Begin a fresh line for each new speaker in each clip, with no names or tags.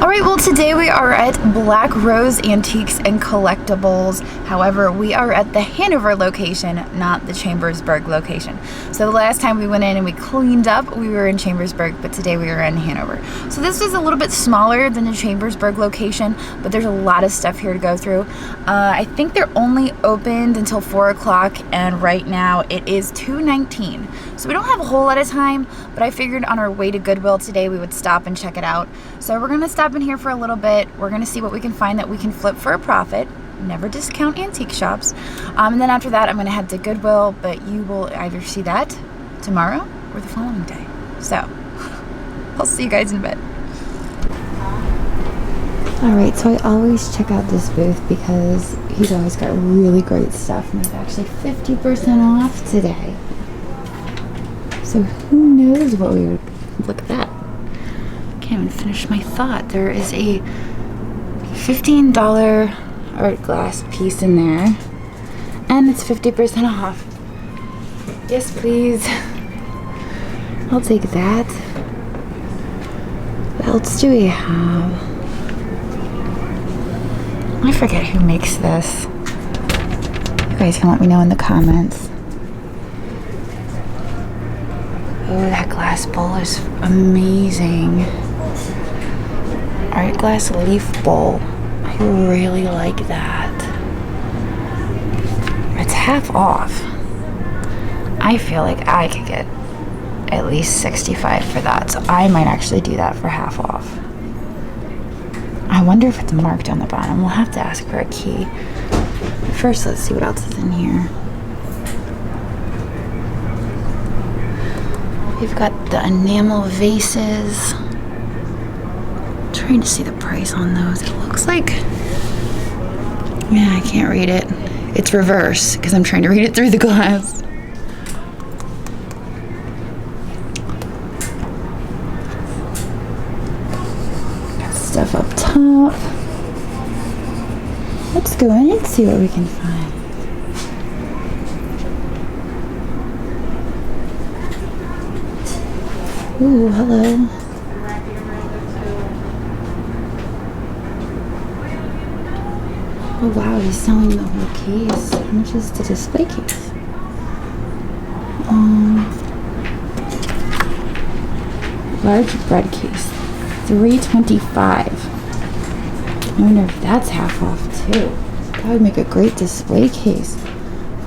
Alright, well today we are at Black Rose Antiques and Collectibles. However, we are at the Hanover location, not the Chambersburg location. So the last time we went in and we cleaned up, we were in Chambersburg, but today we are in Hanover. So this is a little bit smaller than the Chambersburg location, but there's a lot of stuff here to go through. I think they're only opened until 4 o'clock, and right now it is 2:19. So we don't have a whole lot of time, but I figured on our way to Goodwill today we would stop and check it out. So we're going to stop in here for a little bit. We're going to see what we can find that we can flip for a profit. Never discount antique shops. And then after that I'm going to head to Goodwill, but you will either see that tomorrow or the following day. So I'll see you guys in a bit. Alright, so I always check out this booth because he's always got really great stuff, and it's actually 50% off today. So who knows what we would... Look at that. Can't even finish my thought. There is a $15 art glass piece in there, and it's 50% off. Yes, please. I'll take that. What else do we have? I forget who makes this. You guys can let me know in the comments. Oh, that glass bowl is amazing. Art glass leaf bowl. I really like that. It's half off. I feel like I could get at least 65 for that, so I might actually do that for half off. I wonder if it's marked on the bottom. We'll have to ask for a key. But first, let's see what else is in here. We've got the enamel vases. I'm trying to see the price on those. It looks like... Yeah, I can't read it. It's reverse because I'm trying to read it through the glass. Got stuff up top. Let's go in and see what we can find. Ooh, hello. Oh wow, he's selling the whole case. How much is the display case? Large bread case, $3.25. I wonder if that's half off too. That would make a great display case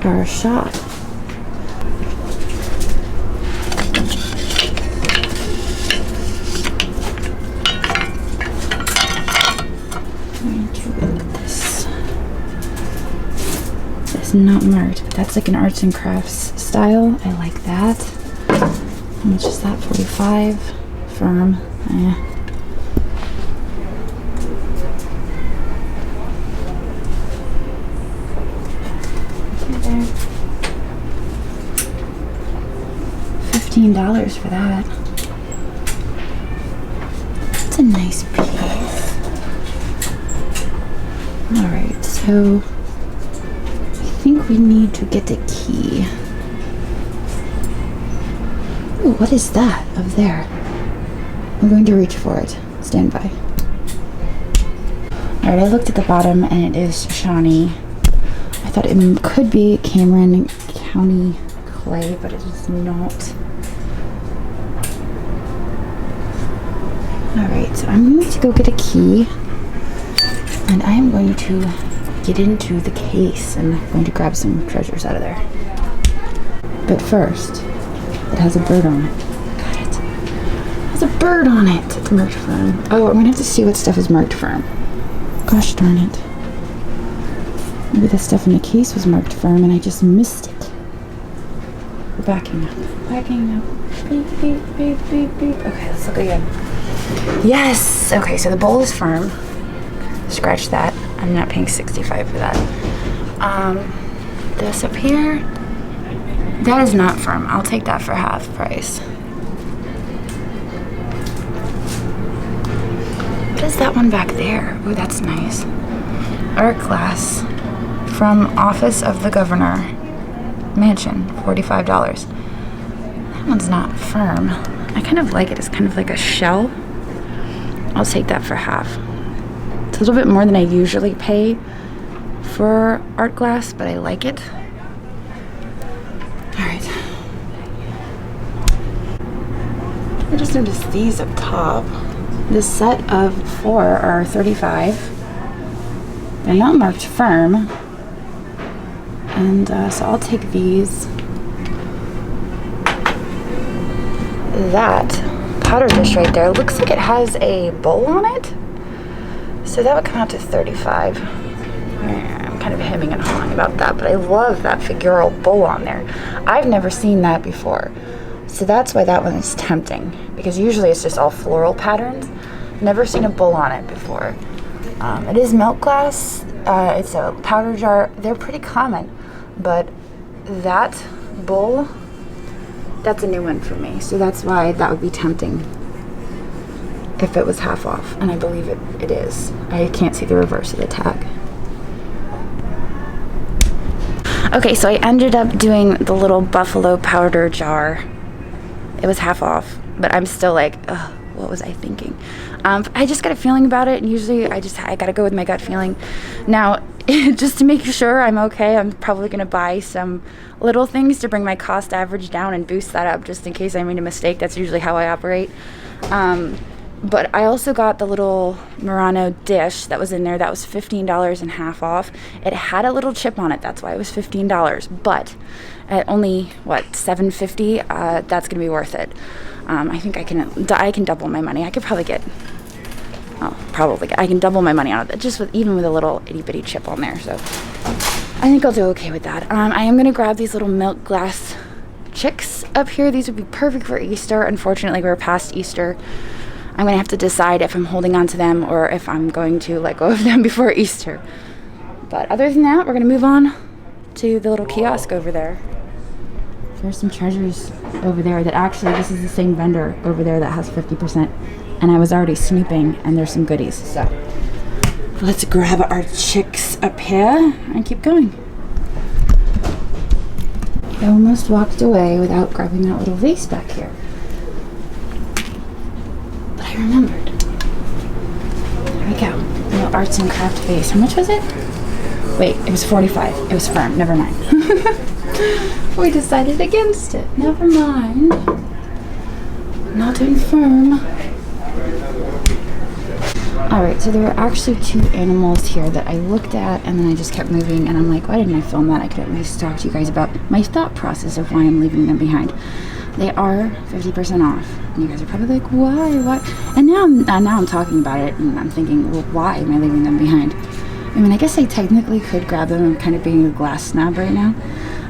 for our shop. Not marked, but that's like an arts and crafts style. I like that. How much is that? 45 firm. $15 for that. That's a nice piece. Alright, so I think we need to get a key. Ooh, what is that up there? I'm going to reach for it. Stand by. Alright, I looked at the bottom and it is Shawnee. I thought it could be Cameron County clay, but it is not. Alright, so I'm going to go get a key, and I am going to get into the case and I'm going to grab some treasures out of there. But first, it has a bird on it. Got it. It has a bird on it. It's marked firm. Oh, I'm going to have to see what stuff is marked firm. Gosh darn it. Maybe the stuff in the case was marked firm and I just missed it. We're backing up. Backing up. Beep, beep, beep, beep, beep. Okay, let's look again. Yes! Okay, so the bowl is firm. Scratch that. I'm not paying 65 for that. This up here, that is not firm. I'll take that for half price. What is that one back there? Oh, that's nice. Art glass from Office of the Governor Mansion, $45. That one's not firm. I kind of like it. It's kind of like a shell. I'll take that for half. It's a little bit more than I usually pay for art glass, but I like it. All right. I just noticed these up top. This set of 4 are $35. They're not marked firm. And so I'll take these. That powder dish right there looks like it has a bowl on it. So that would come out to $35. I'm kind of hemming and hawing about that, but I love that figural bowl on there. I've never seen that before. So that's why that one is tempting, because usually it's just all floral patterns. Never seen a bowl on it before. It is milk glass. It's a powder jar. They're pretty common, but that bowl, that's a new one for me. So that's why that would be tempting if it was half off, and I believe it is. I can't see the reverse of the tag. Okay, so I ended up doing the little buffalo powder jar. It was half off, but I'm still like, ugh, what was I thinking? I just got a feeling about it, and usually I gotta go with my gut feeling. Now, just to make sure I'm okay, I'm probably gonna buy some little things to bring my cost average down and boost that up, just in case I made a mistake. That's usually how I operate. But I also got the little Murano dish that was in there. That was $15 and half off. It had a little chip on it. That's why it was $15. But at only, what, $7.50, that's going to be worth it. I think I can double my money. I could probably get, I can double my money on it, just even with a little itty bitty chip on there. So I think I'll do okay with that. I am going to grab these little milk glass chicks up here. These would be perfect for Easter. Unfortunately, we're past Easter. I'm going to have to decide if I'm holding on to them or if I'm going to let go of them before Easter. But other than that, we're going to move on to the little kiosk over there. There's some treasures over there that actually, this is the same vendor over there that has 50%. And I was already snooping, and there's some goodies. So let's grab our chicks up here and keep going. I almost walked away without grabbing that little vase back here. I remembered. There we go. The little arts and craft vase. How much was it? Wait, it was $45. It was firm. Never mind. We decided against it. Never mind. Not doing firm. Alright, so there were actually 2 animals here that I looked at, and then I just kept moving, and I'm like, why didn't I film that? I could at least talk to you guys about my thought process of why I'm leaving them behind. They are 50% off. And you guys are probably like, why? What? And now I'm talking about it, and I'm thinking, well, why am I leaving them behind? I mean, I guess I technically could grab them. I'm kind of being a glass snob right now.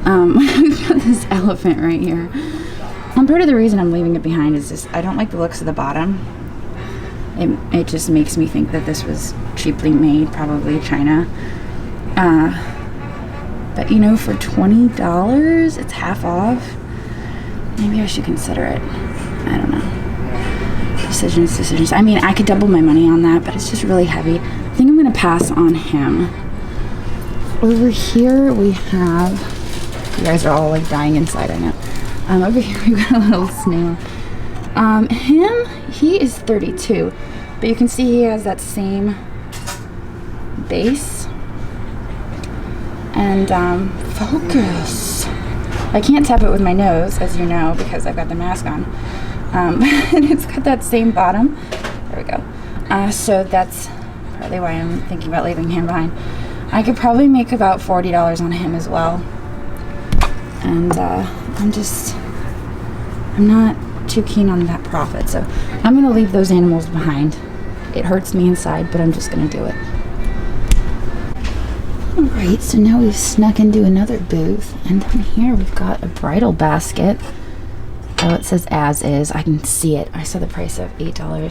We've got this elephant right here. And part of the reason I'm leaving it behind is just I don't like the looks of the bottom. It just makes me think that this was cheaply made, probably China. But you know, for $20, it's half off. Maybe I should consider it. I don't know. Decisions. I mean, I could double my money on that, but it's just really heavy. I think I'm going to pass on him. Over here we have... You guys are all like dying inside, I know. Over here we've got a little snail. He is 32. But you can see he has that same base. And, focus. I can't tap it with my nose, as you know, because I've got the mask on. And it's got that same bottom. There we go. So that's partly why I'm thinking about leaving him behind. I could probably make about $40 on him as well. And I'm not too keen on that profit. So I'm going to leave those animals behind. It hurts me inside, but I'm just going to do it. Alright, so now we've snuck into another booth, and down here we've got a bridal basket. Oh, it says as is. I can see it. I saw the price of $8. I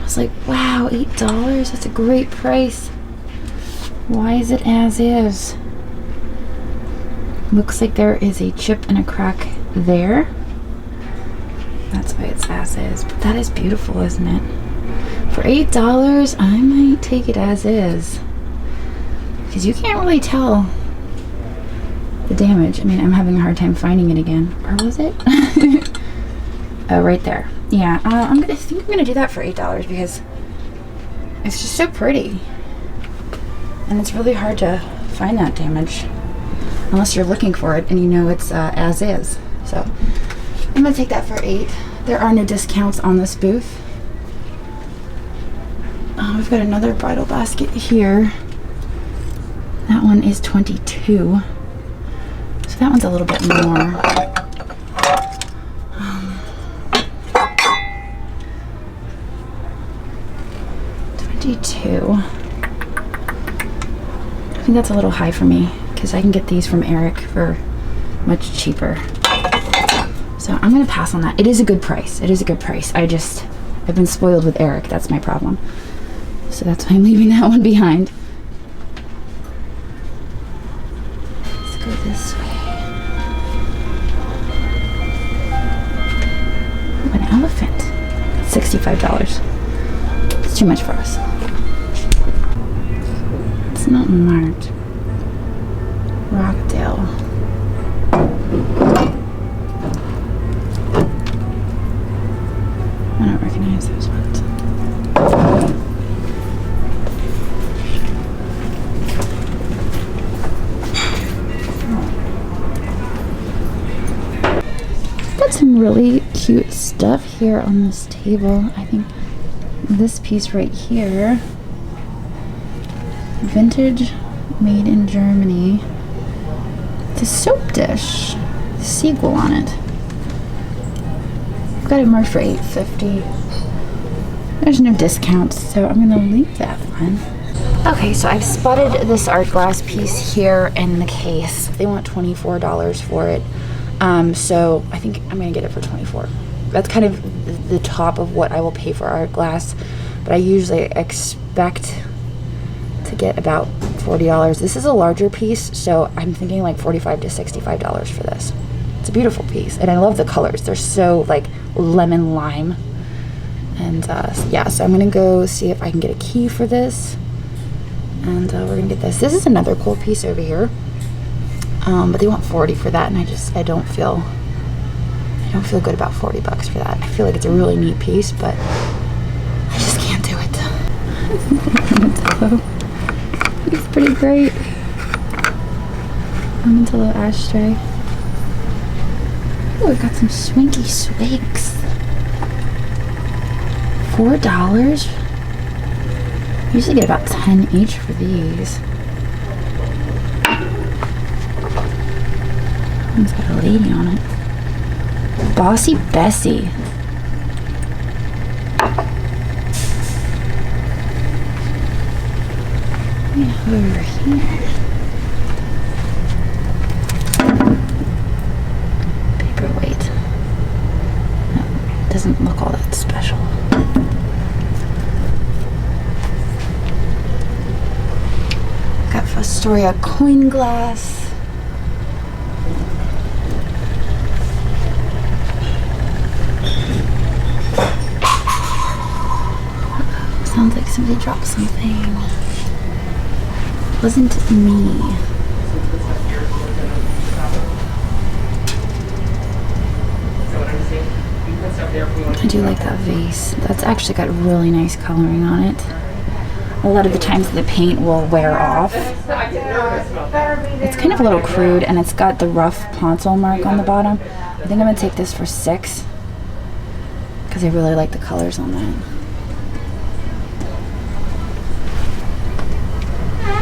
was like, wow, $8? That's a great price. Why is it as is? Looks like there is a chip and a crack there. That's why it's as is. But that is beautiful, isn't it? For $8, I might take it as is. Because you can't really tell the damage. I mean, I'm having a hard time finding it again. Where was it? Oh, right there. Yeah, I think I'm gonna do that for $8 because it's just so pretty. And it's really hard to find that damage unless you're looking for it and you know it's as is. So I'm gonna take that for $8. There are no discounts on this booth. We've got another bridal basket here. That one is $22. So that one's a little bit more. $22. I think that's a little high for me because I can get these from Eric for much cheaper. So I'm gonna pass on that. It is a good price. It is a good price. I've been spoiled with Eric. That's my problem. So that's why I'm leaving that one behind. Let's go this way. Oh, an elephant. $65. It's too much for us. It's not marked. Rockdale. I don't recognize those ones. Got some really cute stuff here on this table. I think this piece right here, vintage, made in Germany. It's a soap dish, a seagull on it. I've got it marked for $8.50. There's no discounts, so I'm gonna leave that one. Okay, so I've spotted this art glass piece here in the case. They want $24 for it. So I think I'm gonna get it for $24. That's kind of the top of what I will pay for art glass, but I usually expect to get about $40. This is a larger piece, so I'm thinking like $45 to $65 for this. It's a beautiful piece, and I love the colors. They're so like lemon lime. And yeah, so I'm gonna go see if I can get a key for this, and we're gonna get this. This is another cool piece over here, but they want $40 for that, and I don't feel good about $40 for that. I feel like it's a really neat piece, but I just can't do it. It's pretty great. Armadillo ashtray. Oh, we got some swanky swigs. $4? Usually get about 10 each for these. One's got a lady on it. Bossy Bessie. Yeah, over here. Paperweight. No, doesn't look all that special. Got Fostoria coin glass. Sounds like somebody dropped something. Wasn't me. I do like that vase. That's actually got really nice coloring on it. A lot of the times the paint will wear off. It's kind of a little crude, and it's got the rough ponceau mark on the bottom. I think I'm gonna take this for $6 because I really like the colors on that.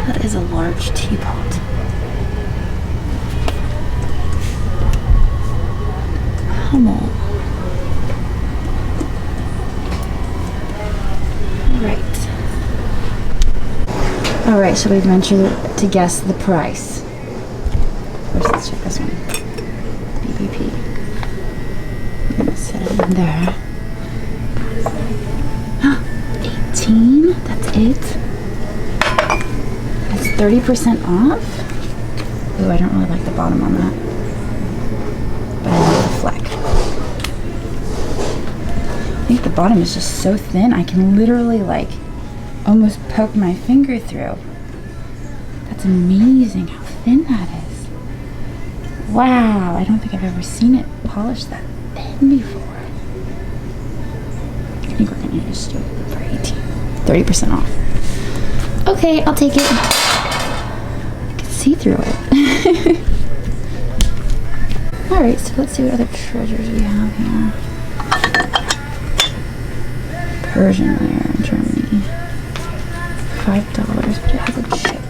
That is a large teapot. Hummel. Alright, so we've ventured to guess the price. First, let's check this one. BBP. I'm gonna set it in there. 18? That's it? It's 30% off? Ooh, I don't really like the bottom on that. But I like the fleck. I think the bottom is just so thin, I can literally like almost poke my finger through. That's amazing how thin that is. Wow, I don't think I've ever seen it polished that thin before. just do it for 18. 30% off. Okay, I'll take it. I can see through it. Alright, so let's see what other treasures we have here. Persian ware in Germany. $5, but it has a chip.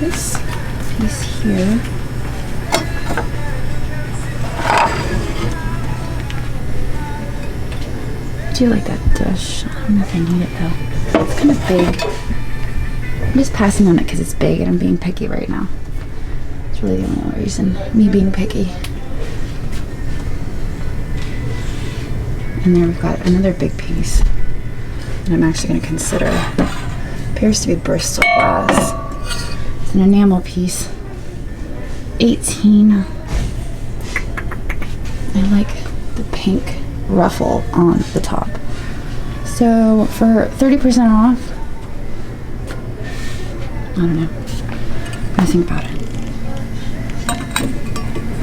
This piece here. I do like that dish. I don't know if I need it though. It's kind of big. I'm just passing on it because it's big and I'm being picky right now. It's really the only reason. Me being picky. And there we've got another big piece that I'm actually going to consider. Appears to be Bristol glass. It's an enamel piece. 18. I like the pink ruffle on the top. So for 30% off, I don't know. What do you think about it?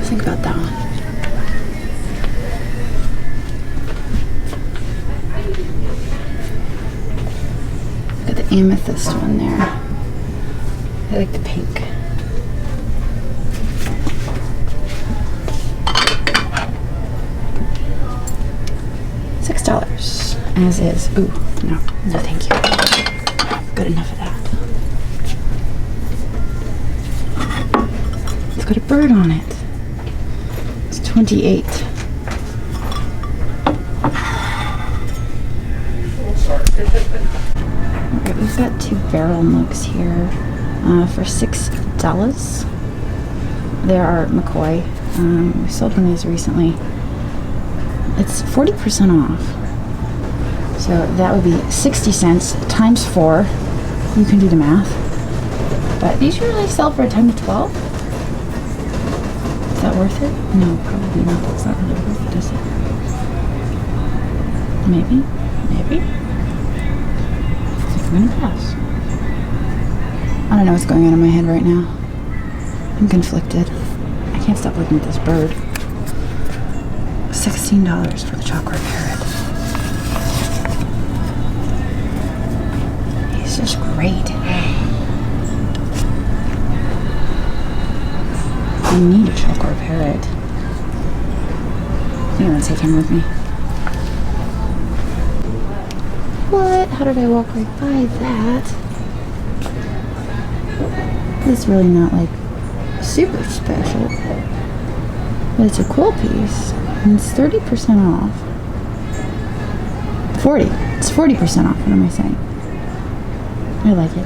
Think about that one. Got the amethyst one there. I like the pink. $6 as is. Ooh, no thank you. Good enough of that. It's got a bird on it. It's 28. Alright, we've got 2 barrel mugs here for $6. There are McCoy. We sold one of these recently. It's 40% off. So that would be 60 cents times 4. You can do the math. But these usually sell for a 10 to 12. Is that worth it? No, probably not. It's not really worth it, is it? Maybe. Maybe. I think I'm gonna pass. I don't know what's going on in my head right now. I'm conflicted. I can't stop looking at this bird. $16 for the chocolate parrot. He's just great. I need a chocolate parrot. I'm gonna take him with me. What? How did I walk right by that? It's really not like super special, but it's a cool piece. And it's 30% off. 40. It's 40% off. What am I saying? I like it.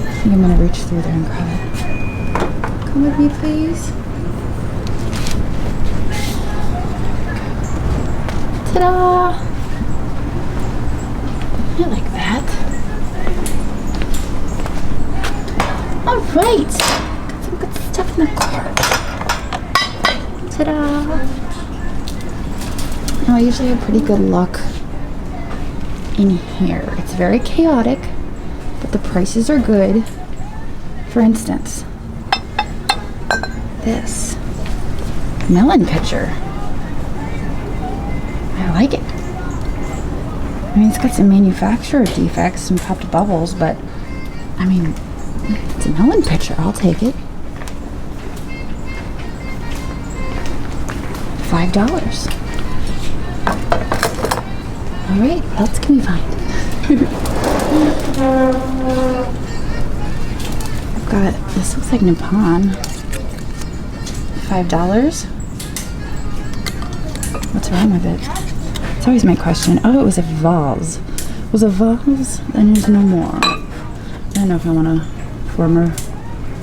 I think I'm gonna reach through there and grab it. Come with me, please. Ta-da! I like that. All right. Got some good stuff in the cart. Ta-da! Now I usually have pretty good luck in here. It's very chaotic, but the prices are good. For instance, this melon pitcher. I like it. I mean, it's got some manufacturer defects, some popped bubbles, but I mean, it's a melon pitcher. I'll take it. $5. All right, what else can we find? I've got, this looks like Nippon. $5. What's wrong with it? It's always my question. Oh, it was a vase. Was a vase? Then there's no more. I don't know if I want a former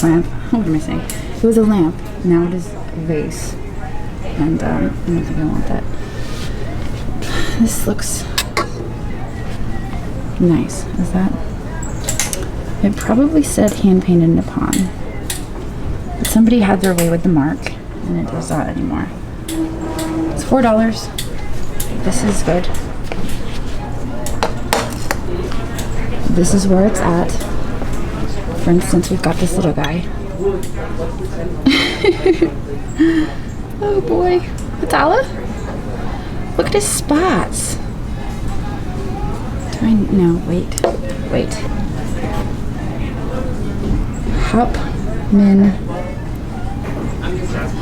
lamp. What am I saying? It was a lamp. Now it is a vase. And I don't think I want that. This looks nice. Is that? It probably said hand painted Nippon. But somebody had their way with the mark and it does not anymore. It's $4. This is good. This is where it's at. For instance, we've got this little guy. Oh boy, $1? Look at his spots. No, wait. Hopman.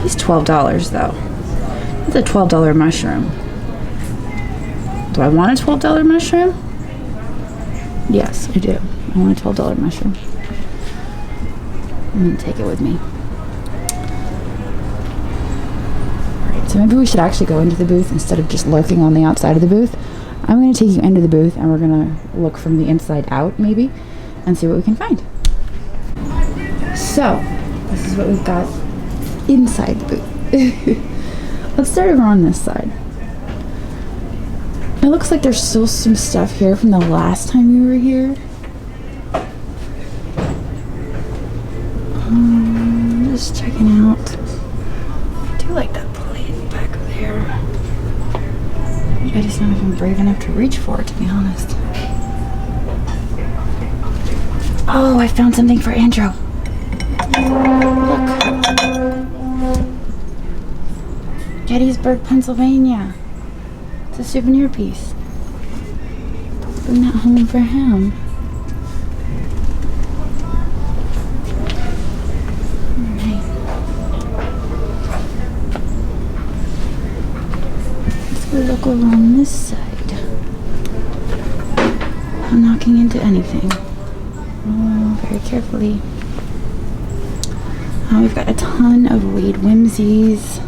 He's $12 though. It's a $12 mushroom. Do I want a $12 mushroom? Yes, I do. I want a $12 mushroom. I'm gonna take it with me. Alright, so maybe we should actually go into the booth instead of just lurking on the outside of the booth. I'm gonna take you into the booth and we're gonna look from the inside out maybe and see what we can find. So, this is what we've got inside the booth. Let's start over on this side. It looks like there's still some stuff here from the last time we were here. Just checking out. I do like that plate back there. I just not even brave enough to reach for it, to be honest. Oh, I found something for Andrew. Look. Gettysburg, Pennsylvania. It's a souvenir piece. Bring that home for him. Look over on this side. I'm knocking into anything. Oh, very carefully. We've got a ton of Wade Whimsies.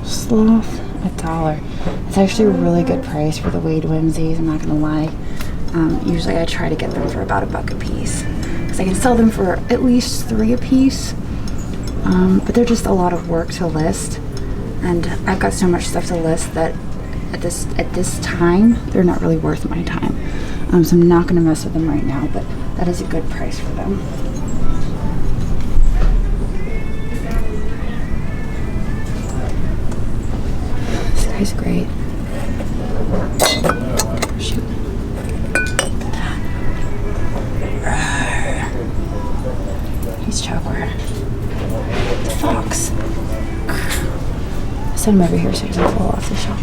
Sloth, $1. It's actually a really good price for the Wade Whimsies, I'm not gonna lie. Usually I try to get them for about $1 a piece. Because I can sell them for at least $3 a piece. But they're just a lot of work to list. And I've got so much stuff to list that at this time, they're not really worth my time. So I'm not going to mess with them right now, but that is a good price for them. This guy's great. Shoot. He's chopper. Fox. Set him over here so he doesn't fall off the shelf.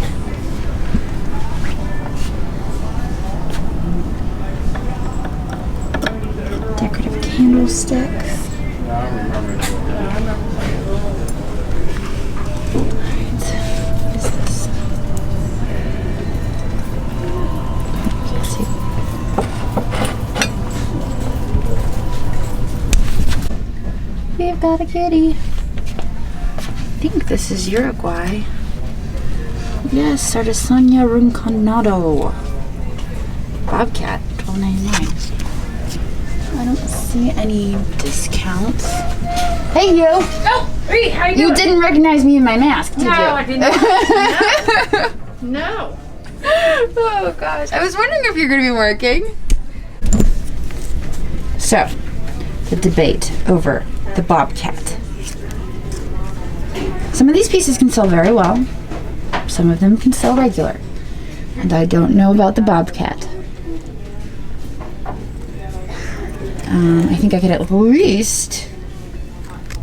Decorative candlesticks. Alright, what is this? Can't see. We've got a kitty. I think this is Uruguay. Yes, Sardisonia Rinconado. Bobcat, $12.99. I don't see any discounts. Hey, you!
Oh, hey, how you doing?
You didn't recognize me in my mask, did you?
No, I did not. No.
Oh, gosh. I was wondering if you're going to be working. So, the debate over the Bobcat. Some of these pieces can sell very well. Some of them can sell regular. And I don't know about the Bobcat. I think I could at least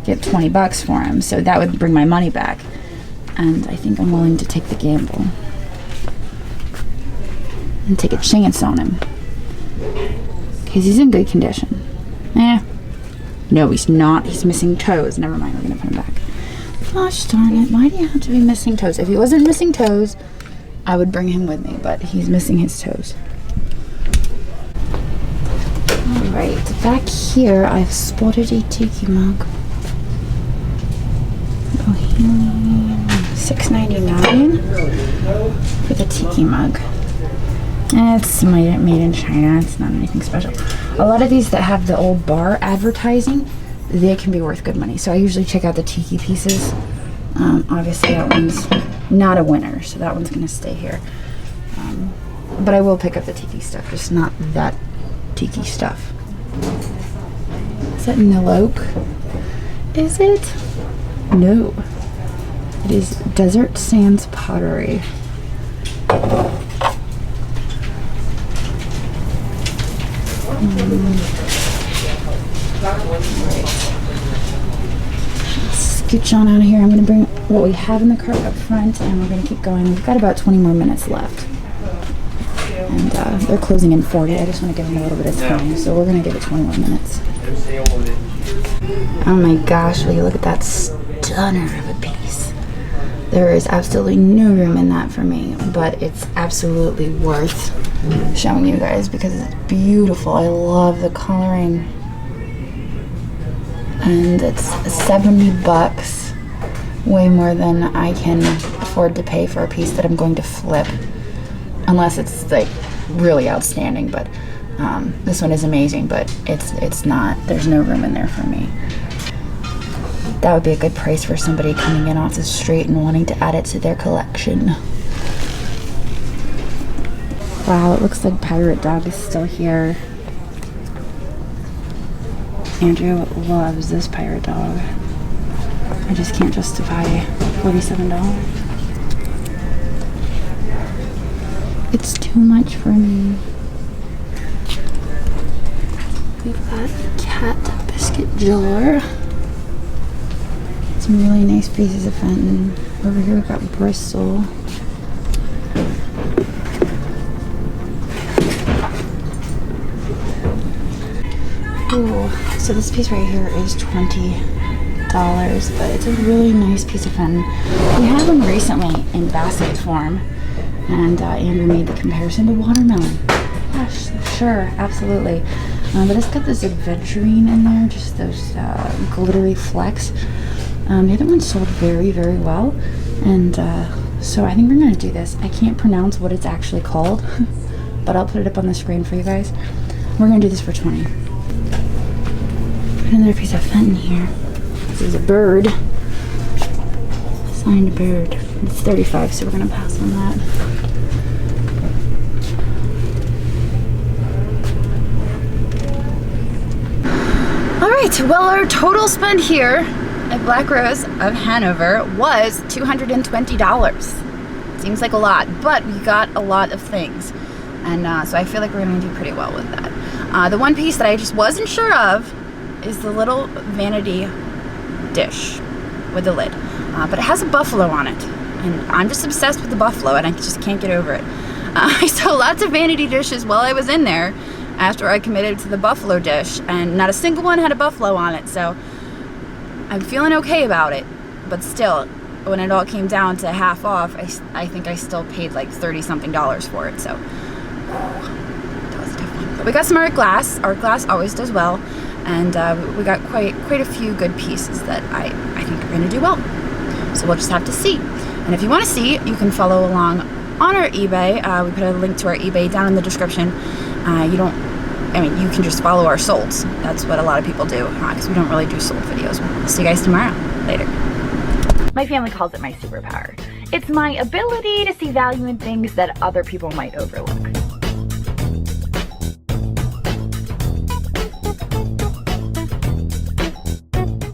get $20 for him, so that would bring my money back. And I think I'm willing to take the gamble and take a chance on him because he's in good condition. No, he's not. He's missing toes. Never mind, we're gonna put him back. Gosh darn it, why do you have to be missing toes? If he wasn't missing toes, I would bring him with me, but he's missing his toes. Alright, back here I've spotted a tiki mug. Bohemian, $6.99 for the tiki mug. It's made in China, it's not anything special. A lot of these that have the old bar advertising, they can be worth good money. So I usually check out the tiki pieces. Obviously that one's not a winner, so that one's gonna stay here. But I will pick up the tiki stuff, just not that tiki stuff. Is that Mill Oak? Is it? No. It is Desert Sands Pottery. Right. Scooch on out of here. I'm gonna what we have in the cart up front, and we're gonna keep going. We've got about 20 more minutes left. And they're closing in 40. I just want to give them a little bit of time, so we're gonna give it 20 more minutes. Oh my gosh, will you look at that stunner of a piece. There is absolutely no room in that for me, but it's absolutely worth showing you guys because it's beautiful. I love the coloring. And it's 70 bucks, way more than I can afford to pay for a piece that I'm going to flip, unless it's like really outstanding. But this one is amazing, but it's not, there's no room in there for me. That would be a good price for somebody coming in off the street and wanting to add it to their collection. Wow, it looks like Pirate Dog is still here. Andrew loves this Pirate Dog. I just can't justify $47. It's too much for me. We've got cat biscuit jar. Some really nice pieces of Fenton. Over here we've got Bristol. Ooh, so this piece right here is $20, but it's a really nice piece of Fenton. We have them recently in basket form, and Andrew made the comparison to watermelon. Gosh, sure, absolutely. But it's got this adventurine in there, just those glittery flecks. The other one sold very, very well, and so I think we're gonna do this. I can't pronounce what it's actually called, but I'll put it up on the screen for you guys. We're gonna do this for 20. Put another piece of Fenton here. This is a bird, signed bird. It's 35, so we're gonna pass on that. All right, well, our total spend here at Black Rose of Hanover was $220. Seems like a lot, but we got a lot of things. And so I feel like we're gonna do pretty well with that. The one piece that I just wasn't sure of is the little vanity dish with the lid. But it has a buffalo on it. And I'm just obsessed with the buffalo and I just can't get over it. I saw lots of vanity dishes while I was in there after I committed to the buffalo dish, and not a single one had a buffalo on it, so I'm feeling okay about it. But still, when it all came down to half off, I think I still paid like $30-something for it, so that was a tough one. But we got some art glass. Art glass always does well, and we got quite a few good pieces that I think are going to do well. So we'll just have to see. And if you want to see, you can follow along on our eBay. We put a link to our eBay down in the description. You can just follow our solds. That's what a lot of people do, because we don't really do sold videos. We'll see you guys tomorrow. Later. My family calls it my superpower. It's my ability to see value in things that other people might overlook.